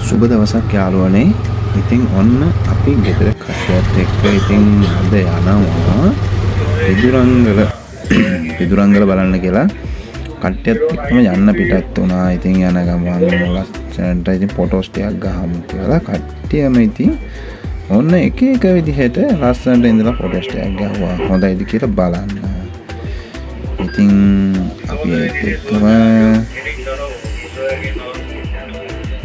සුබ දවසක් යාළුවනේ. ඉතින් ඔන්න අපි ගෙදර කට්ටියත් එක්ක ඉතින් අද යනවා පිදුරංගල බලන්න කියලා කට්ටියත් එක්කම යන්න පිටත් වුණා. ඉතින් යන ගමන් ලස්සනට ඉතින් ෆොටෝස් ටිකක් ගහමු කියලා කට්ටියම ඉතින් ඔන්න එක එක විදිහට ලස්සනට ඉඳලා ෆොටෝස් ටිකක් ගහුවා. හොඳයිද කියලා බලන්න. ඉතින් අපි එක්කම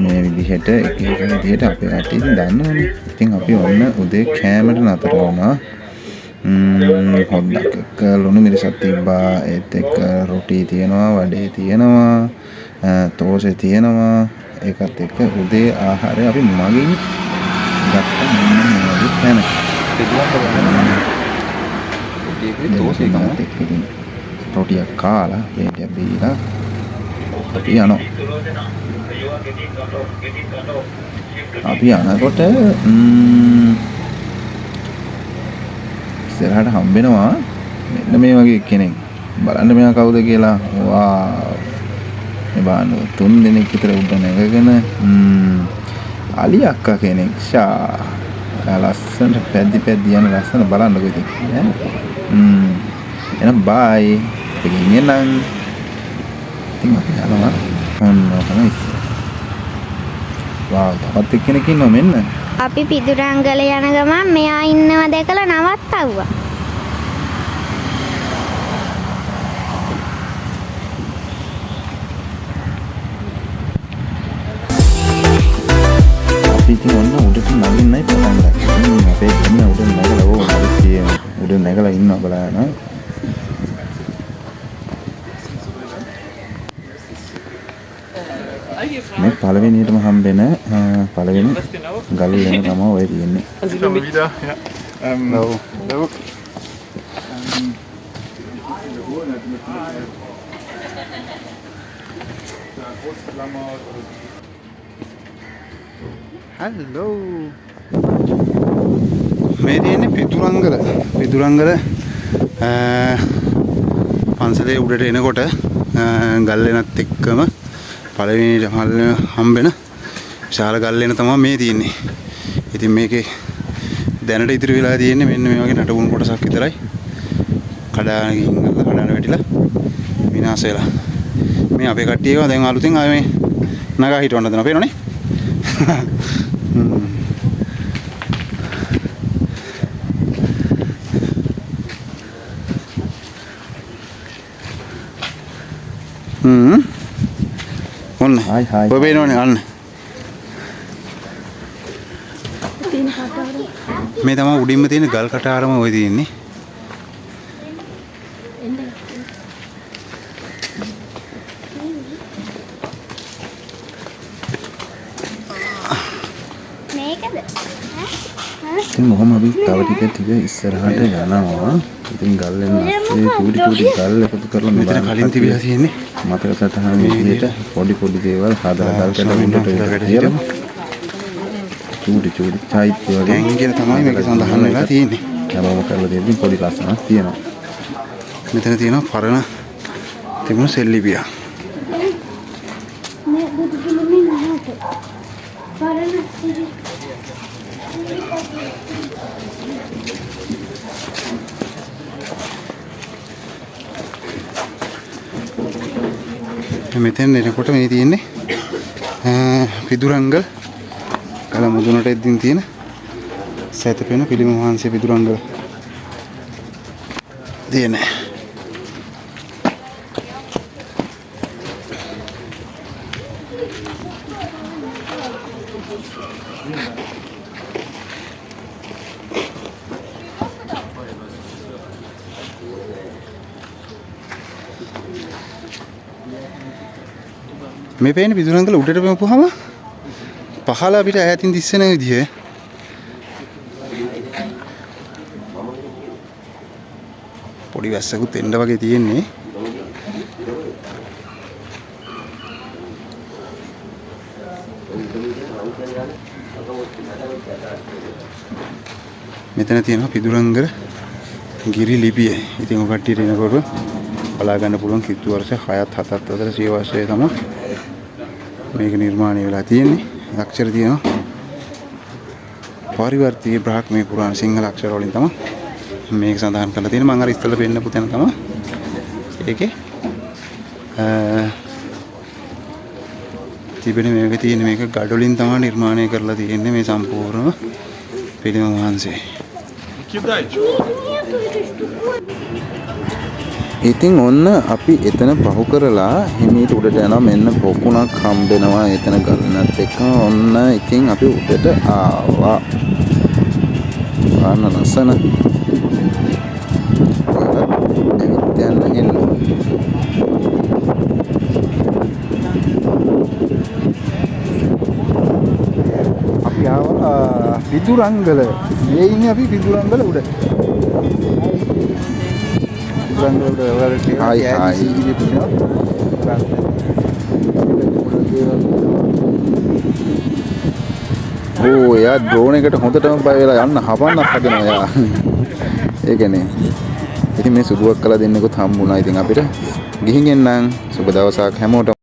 මේ විදිහට එක එක විදිහට අපේ රටේ දන්නවනේ. ඉතින් අපි ඔන්න උදේ කෑමට නතර වුණා. හොද්දක් එක්ක ලුණු මිරිසක් තිබ්බා. ඒත් එක්ක රොටි තියෙනවා, වඩේ තියෙනවා, තෝසේ තියෙනවා. ඒකත් එක්ක උදේ ආහාරය අපි මගින් ගත්තා. මෙන්න මේ වගේ කෑම. රොටියක් කාලා වේඩියක් බීලා අපි යනවා. අපි යනකොට ඉස්සරහට හම්බෙනවා මෙන්න මේ වගේ කෙනෙක්. බලන්න මෙයා කවුද කියලා. වාව්. මේ බාන 3 දෙනෙක් විතර උඩ නැගගෙන අලි අක්කා කෙනෙක්. ලස්සන පැද්දි යන ලස්සන බලන්නකො ඉතින්. එහෙනම් බයි. ඉතින් ඉතින් අපි යනවා. ඔන්න තමයි. වාව්, තවත් එක්කෙනෙක් ඉන්නවා මෙන්න. අපි පිදුරංගල යන ගමන් මෙයා ඉන්නවා දැකලා නවත්තවුවා. අපි ඉතින් ඔන්න උඩට නගින්නයි පටන් ගත්තා. අපේ දෙන්න උඩ නැගලා උඩ නැගලා ඉන්නවා බලන්න. මේ පළවෙනියටම හම්බෙන පළවෙනි ගල් වෙන තමයි ඔය තියෙන්නේ. හලෝ. මේ තියෙන්නේ පිදුරංගල පන්සලේ උඩට එනකොට ගල් වෙනත් එක්කම පළවෙනි හම්බෙන විශාල ගල් වෙන තමයි මේ තියෙන්නේ. ඉතින් මේකේ දැනට ඉතුරු වෙලා තියෙන්නේ මෙන්න මේ වගේ නටබුණු කොටසක් විතරයි. කඩාන වැටිලා විනාශ වෙලා. මේ අපේ කට්ටිය ඒවා දැන් අලුතෙන් ආයේ මේ නගා හිටවන්න හදනවා. පේනවනේ. ඔන්න ඔය පේනවනේ අන්න. මේ තමයි උඩින්ම තියෙන ගල් කටාරම ඔය තියෙන්නේ. මේකද? ඉතින් මොහොම අපි තව ටික ඉස්සරහට යනවා. ඉතින් ගල් වෙන ඇස්සේ චූටි ගල් එකතු කරලා මෙතන කලින් තිබිලා තියෙන්නේ මතක සටහන් විදිහට පොඩි දේවල් හදලා ගල් කැට උඩට තියලා චූටි චෛත්‍ය වගේ ගැංගින තමයි මේක සඳහන් වෙලා තියෙන්නේ. හැමෝම කරලා දෙද්දි පොඩි ලස්සනක් තියෙනවා. මෙතන තියෙනවා පරණ තිබුණු සෙල්ලිපියක්. මේ බුදු පිළිමේ නහට. පරණ මෙතෙන් එනකොට මේ තියෙන්නේ පිදුරංගල කල මුදුනට එද්දින් තියෙන සැතපෙන පිළිම වහන්සේ පිදුරංගල තියෙන්නේ. මේ පේන පිදුරංගල උඩට බැලුවම පහළ අපිට ඈතින් දිස්සෙන විදිහ පොඩි වැස්සකුත් එන්න වගේ තියෙන්නේ. මෙතන තියෙනවා පිදුරංගල ගිරි ලිපිය. ඉතින් ඔය කට්ටියට එනකොට බලා ගන්න පුළුවන් කිතු වර්ෂ 6ත් 7ත් අතර සියවර්ෂයේ තමයි මේක නිර්මාණය වෙලා තියෙන්නේ. අක්ෂර තියෙනවා. පරිවර්තීය බ්‍රාහ්මී පුරාණ සිංහල අක්ෂර වලින් තමයි මේක සඳහන් කරලා තියෙන්නේ. මම අර ඉස්සෙල්ලා පෙන්නපු තැන තමයි ඒකේ තිබෙන මේක තියෙන්නේ. මේක ගඩොලින් තමයි නිර්මාණය කරලා තියෙන්නේ මේ සම්පූර්ණ පිළිම වහන්සේ. ඉතින් ඔන්න අපි එතන පහු කරලා හිමීට උඩට යනවා. මෙන්න පොකුණක් හම්බෙනවා එතන ගලනත් එක්ක. ඔන්න ඉතින් අපි උඩට ආවා. ආන්න ලස්සන. දැන් එන්න. අපි ආවා පිදුරංගල. මේ ඉන්නේ අපි පිදුරංගල උඩ. Hai hai. Oh ya drone එකට හොඳටම බය වෙලා යන්න හපන්නත් හදනවා යා. ඒකනේ. ඉතින් මේ සුදුවක් කළා දෙන්නෙකුත් හම්බුණා. ඉතින් අපිට ගිහින් එන්නම්. සුබ දවසක් හැමෝටම.